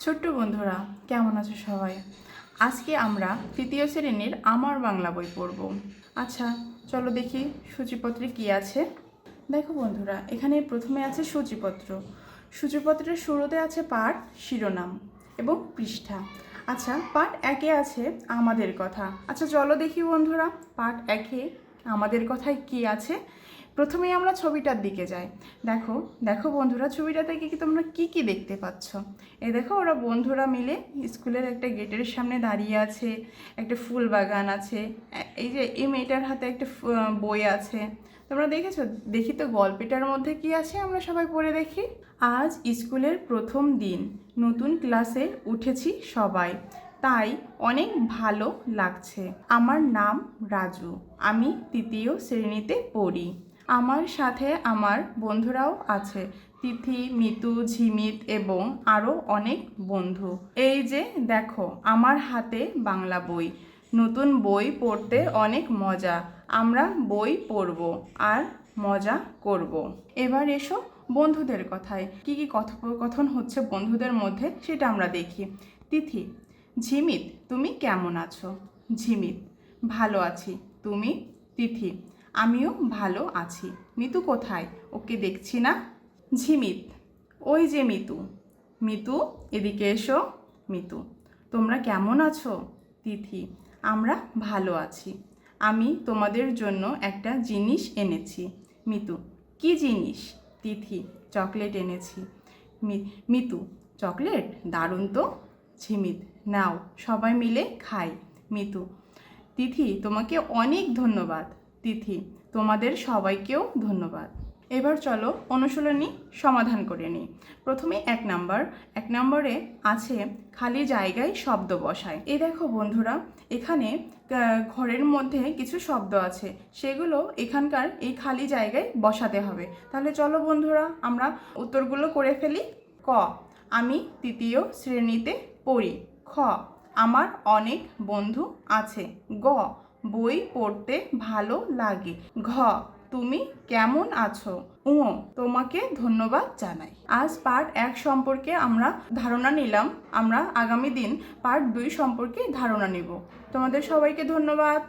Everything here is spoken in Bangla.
ছোট্ট বন্ধুরা, কেমন আছো সবাই? আজকে আমরা তৃতীয় শ্রেণীর আমার বাংলা বই পড়ব। আচ্ছা, চলো দেখি সূচিপত্রে কি আছে। দেখো বন্ধুরা, এখানে প্রথমে আছে সূচিপত্র। সূচিপত্রের শুরুতে আছে পাঠ, শিরোনাম এবং পৃষ্ঠা। আচ্ছা, পাঠ একে আছে আমাদের কথা। আচ্ছা, চলো দেখি বন্ধুরা, পাঠ একে আমাদের কথায় কি আছে। প্রথমেই আমরা ছবিটার দিকে যাই। দেখো দেখো বন্ধুরা, ছবিটাতে কি তোমরা কি দেখতে পাচ্ছ? এই দেখো, ওরা বন্ধুরা মিলে স্কুলের একটা গেটের সামনে দাঁড়িয়ে আছে। একটা ফুল বাগান আছে। এই যে এই মেয়েটার হাতে একটা বই আছে। তোমরা দেখেছো? দেখি তো গল্পটার মধ্যে কি আছে, আমরা সবাই পড়ে দেখি। আজ স্কুলের প্রথম দিন, নতুন ক্লাসে উঠেছি সবাই, তাই অনেক ভালো লাগছে। আমার নাম রাজু, আমি তৃতীয় শ্রেণীতে পড়ি। আমার সাথে আমার বন্ধুরাও আছে, তিথি, মিতু, ঝিমিত এবং আরও অনেক বন্ধু। এই যে দেখো, আমার হাতে বাংলা বই। নতুন বই পড়তে অনেক মজা। আমরা বই পড়ব আর মজা করব। এবার এসো বন্ধুদের কথায়। কি কথোপকথন হচ্ছে বন্ধুদের মধ্যে সেটা আমরা দেখি। তিথি: ঝিমিত, তুমি কেমন আছো? ঝিমিত: ভালো আছি। তুমি? তিথি: আমিও ভালো আছি। মিতু কোথায়? ওকে দেখছি না। ঝিমিত: ওই যে মিতু। মিতু, এদিকে এসো। মিতু: তোমরা কেমন আছো? তিথি: আমরা ভালো আছি। আমি তোমাদের জন্য একটা জিনিস এনেছি। মিতু: কি জিনিস? তিথি: চকলেট এনেছি। মিতু: চকলেট? দারুণ তো। ঝিমিত: নাও, সবাই মিলে খাই। মিতু: তিথি, তোমাকে অনেক ধন্যবাদ। তিথি: তোমাদের সবাইকেও ধন্যবাদ। এবার চলো অনুশীলনী সমাধান করে নিই। প্রথমে এক নম্বরে আছে খালি জায়গায় শব্দ বসায়। এই দেখো বন্ধুরা, এখানে ঘরের মধ্যে কিছু শব্দ আছে, সেগুলো এখানকার এই খালি জায়গায় বসাতে হবে। তাহলে চলো বন্ধুরা, আমরা উত্তরগুলো করে ফেলি। ক, আমি তৃতীয় শ্রেণীতে পড়ি। খ, আমার অনেক বন্ধু আছে। গ, বই পড়তে ভালো লাগে। ঘ, তুমি কেমন আছো? উ, তোমাকে ধন্যবাদ জানাই। আজ পার্ট 1 সম্পর্কে আমরা ধারণা নিলাম। আমরা আগামী দিন পার্ট 2 সম্পর্কে ধারণা নিব। তোমাদের সবাইকে ধন্যবাদ।